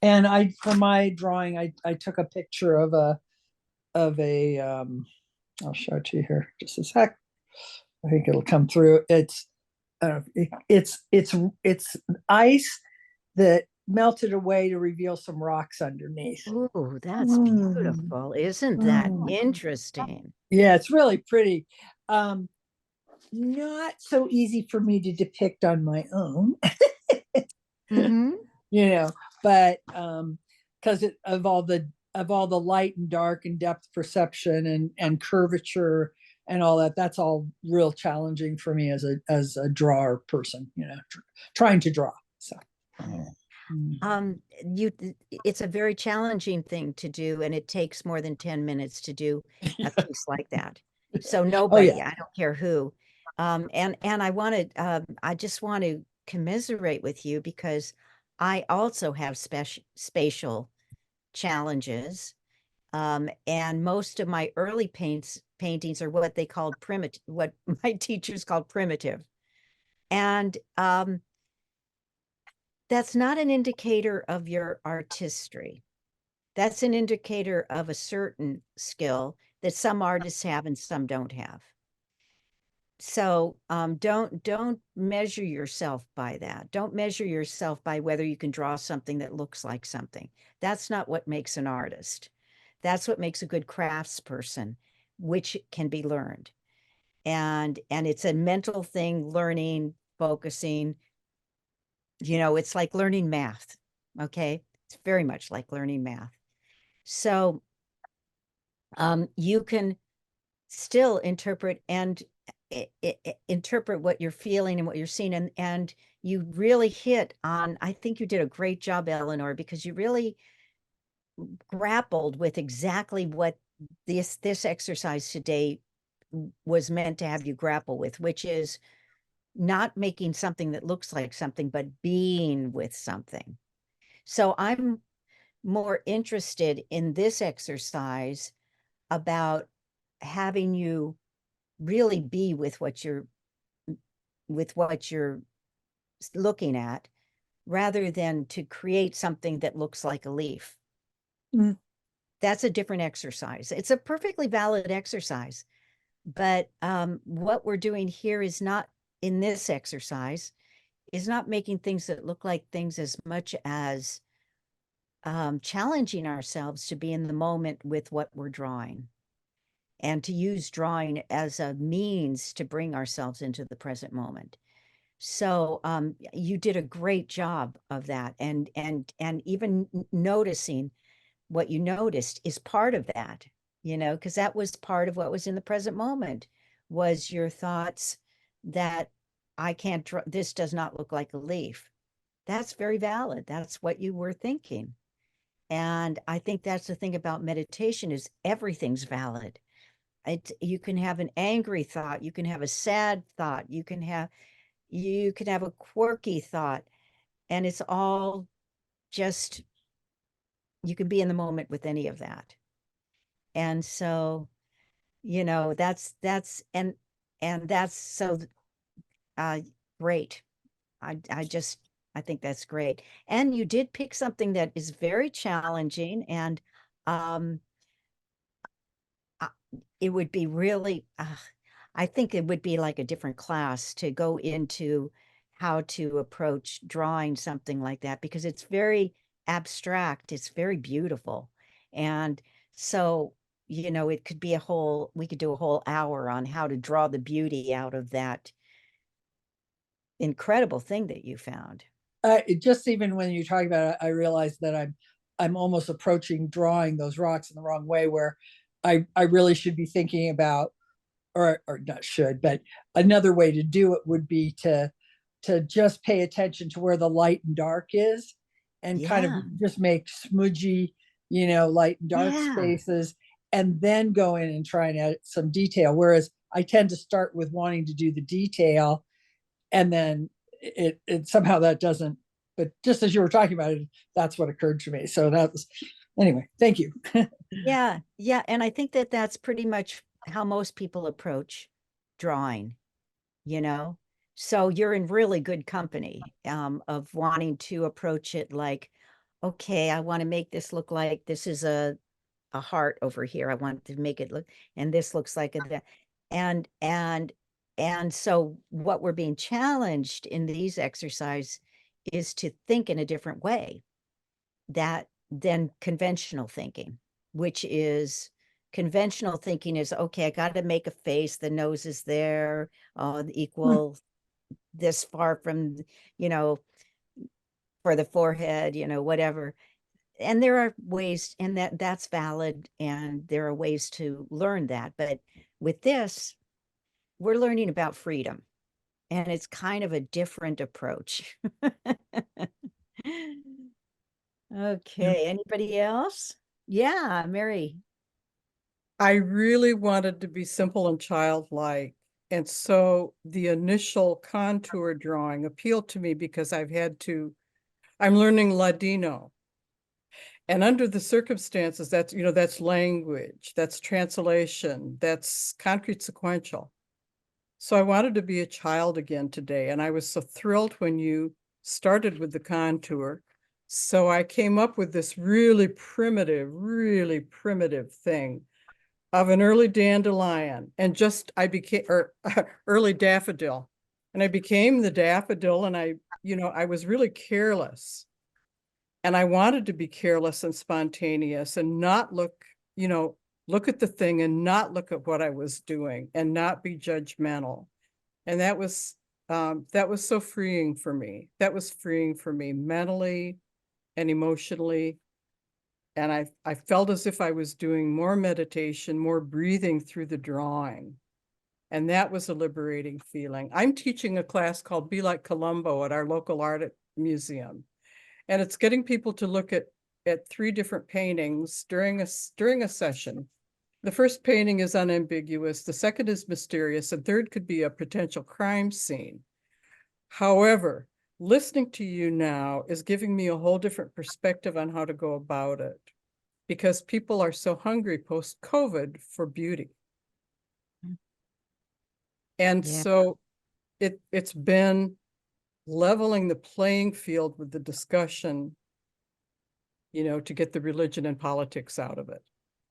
And for my drawing, I took a picture of a I'll show it to you here just a sec. I think it'll come through. It's ice that melted away to reveal some rocks underneath. Ooh, that's Mm. beautiful. Isn't that Mm. interesting? Yeah, it's really pretty. Not so easy for me to depict on my own, Mm-hmm. But because of all the light and dark and depth perception and curvature and all that, that's all real challenging for me as a drawer person, trying to draw. So You it's a very challenging thing to do, and it takes more than 10 minutes to do a piece like that. So oh nobody, yeah. I don't care who. And I just want to commiserate with you because I also have spatial challenges. And most of my early paintings are what they called primitive, what my teachers called primitive. And that's not an indicator of your artistry. That's an indicator of a certain skill that some artists have and some don't have. So don't measure yourself by that. Don't measure yourself by whether you can draw something that looks like something. That's not what makes an artist. That's what makes a good craftsperson, which can be learned. And it's a mental thing, learning, focusing. It's like learning math. Okay. It's very much like learning math. So you can still interpret and interpret what you're feeling and what you're seeing. And you really hit on, I think you did a great job, Eleanor, because you really grappled with exactly what this exercise today was meant to have you grapple with, which is not making something that looks like something, but being with something. So I'm more interested in this exercise about having you really be with what you're looking at rather than to create something that looks like a leaf. Mm. That's a different exercise. It's a perfectly valid exercise, but what we're doing here is not, in this exercise, is not making things that look like things as much as challenging ourselves to be in the moment with what we're drawing and to use drawing as a means to bring ourselves into the present moment. So you did a great job of that, and even noticing what you noticed is part of that, because that was part of what was in the present moment, was your thoughts that I can't draw, this does not look like a leaf. That's very valid. That's what you were thinking. And I think that's the thing about meditation, is everything's valid. You can have an angry thought, you can have a sad thought, you can have a quirky thought, and it's all just, you can be in the moment with any of that. And so, and that's so uh great. I think that's great. And you did pick something that is very challenging, and um uh, it would be really I think it would be like a different class to go into how to approach drawing something like that, because it's very abstract, it's very beautiful. And so, it could be we could do a whole hour on how to draw the beauty out of that incredible thing that you found. Just even when you talk about it, I realize that I'm almost approaching drawing those rocks in the wrong way, where I really should be thinking about, or not should, but another way to do it would be to just pay attention to where the light and dark is, and kind of Yeah. just make smudgy, light and dark Yeah. spaces, and then go in and try and add some detail. Whereas I tend to start with wanting to do the detail, and then it somehow that doesn't but just as you were talking about it, that's what occurred to me. So that was, anyway, thank you. Yeah, yeah, and I think that that's pretty much how most people approach drawing, you know? So you're in really good company of wanting to approach it like, okay, I want to make this look like this is a heart over here. I want to make it look, and this looks like a that. And so what we're being challenged in these exercises is to think in a different way that than conventional thinking, which is conventional thinking is okay, I got to make a face, the nose is there, equal this far from, you know, for the forehead, you know, whatever. And there are ways, and that's valid, and there are ways to learn that. But with this, we're learning about freedom, and it's kind of a different approach. Okay, anybody else? Yeah, Mary. I really wanted to be simple and childlike. And so the initial contour drawing appealed to me because I'm learning Ladino. And under the circumstances, that's language, that's translation, that's concrete sequential. So I wanted to be a child again today. And I was so thrilled when you started with the contour. So I came up with this really primitive thing of an early dandelion, and I became early daffodil, and I became the daffodil, and I was really careless, and I wanted to be careless and spontaneous and not look at the thing and not look at what I was doing and not be judgmental. And that was so freeing for me. That was freeing for me mentally and emotionally. And I felt as if I was doing more meditation, more breathing through the drawing. And that was a liberating feeling. I'm teaching a class called Be Like Columbo at our local art museum. And it's getting people to look at 3 different paintings during a session. The first painting is unambiguous, the second is mysterious, and third could be a potential crime scene. However, listening to you now is giving me a whole different perspective on how to go about it, because people are so hungry post-COVID for beauty. And Yeah. so it's been leveling the playing field with the discussion, to get the religion and politics out of it.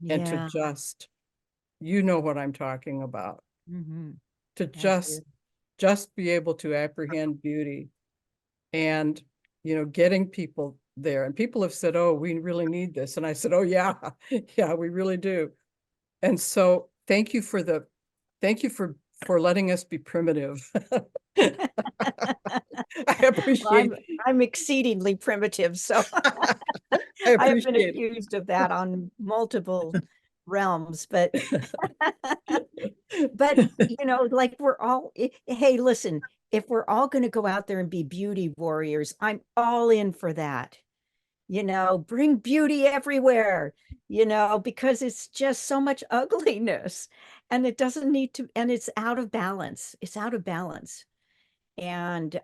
And to Yeah. you know what I'm talking about, Mm-hmm. to just be able to apprehend beauty and, getting people there. And people have said, oh, we really need this. And I said, oh yeah, yeah, we really do. And so thank you for letting us be primitive. I appreciate Well, I'm exceedingly primitive, so I I have been appreciate accused of that on multiple realms, but like we're all, hey, listen, if we're all going to go out there and be beauty warriors, I'm all in for that. Bring beauty everywhere, because it's just so much ugliness, and it doesn't need to, and it's out of balance. It's out of balance. And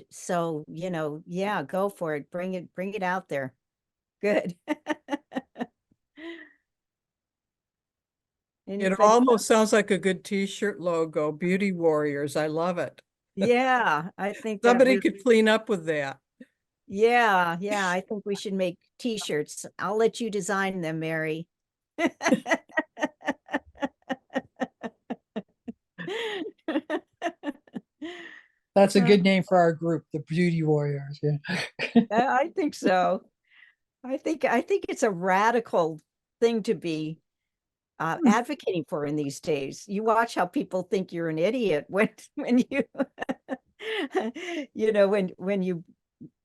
so, yeah, go for it. Bring it out there. Good. It Anybody almost sounds like a good t-shirt logo, Beauty Warriors. I love it. Yeah, I think that Somebody could clean up with that. yeah, I think we should make t-shirts. I'll let you design them, Mary. That's a good name for our group, the Beauty Warriors. Yeah. I think so. I think it's a radical thing to be advocating for in these days. You watch how people think you're an idiot when you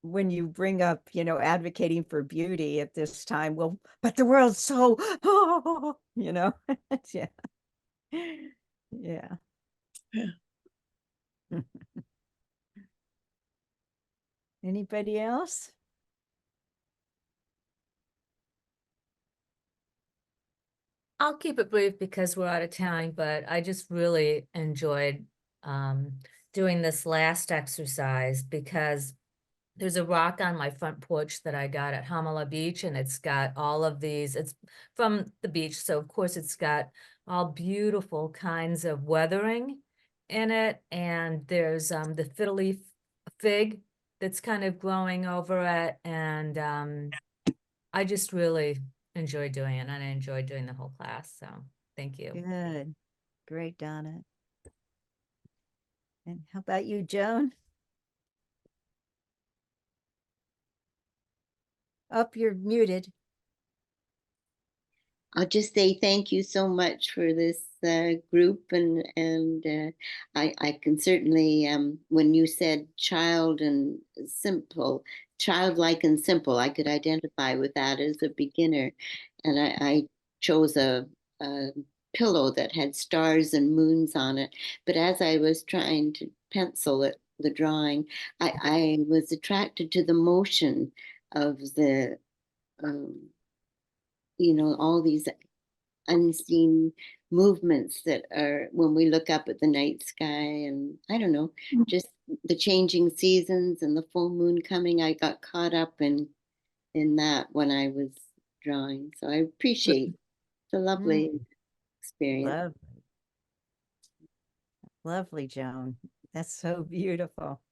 when you bring up advocating for beauty at this time. Well, but the world's so yeah. Yeah. Anybody else? I'll keep it brief because we're out of time, but I just really enjoyed doing this last exercise because there's a rock on my front porch that I got at Hamala Beach, and it's got all of these, it's from the beach, so of course it's got all beautiful kinds of weathering in it, and there's the fiddle leaf fig that's kind of growing over it, and I just really enjoy doing it, and I enjoy doing the whole class, so thank you. Good. Great, Donna. And how about you, Joan? Up, you're muted. I'll just say thank you so much for this group, and I can certainly when you said childlike and simple, I could identify with that as a beginner, and I chose a pillow that had stars and moons on it. But as I was trying to pencil it, the drawing, I was attracted to the motion of the um, all these unseen movements that are when we look up at the night sky, and I don't know, just the changing seasons and the full moon coming. I got caught up in that when I was drawing. So I appreciate the lovely experience. Love, lovely, Joan. That's so beautiful.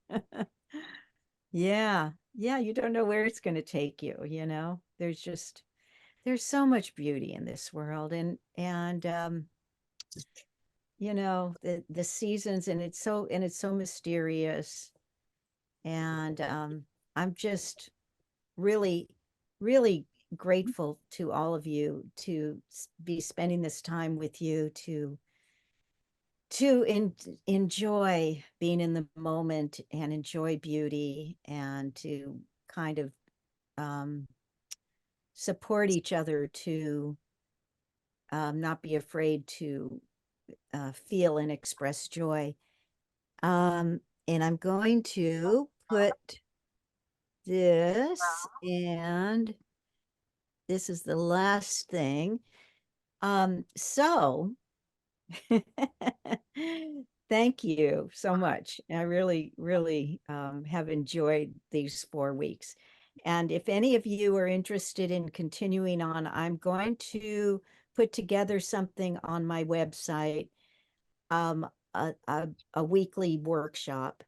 Yeah. Yeah, you don't know where it's going to take you, you know. There's so much beauty in this world, and you know, the seasons, and it's so mysterious, and I'm just really, really grateful to all of you to be spending this time with you to enjoy being in the moment and enjoy beauty, and to kind of um, support each other to not be afraid to feel and express joy. And I'm going to put this, and this is the last thing. So thank you so much. I really, really have enjoyed these 4 weeks. And if any of you are interested in continuing on, I'm going to put together something on my website, um, a weekly workshop.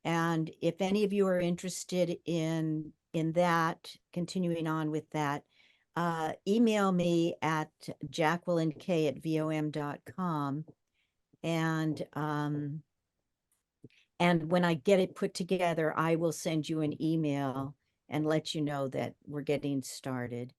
And if any of you are interested in that, continuing on with that, email me at jacquelinek@vom.com. And when I get it put together, I will send you an email and let you know that we're getting started.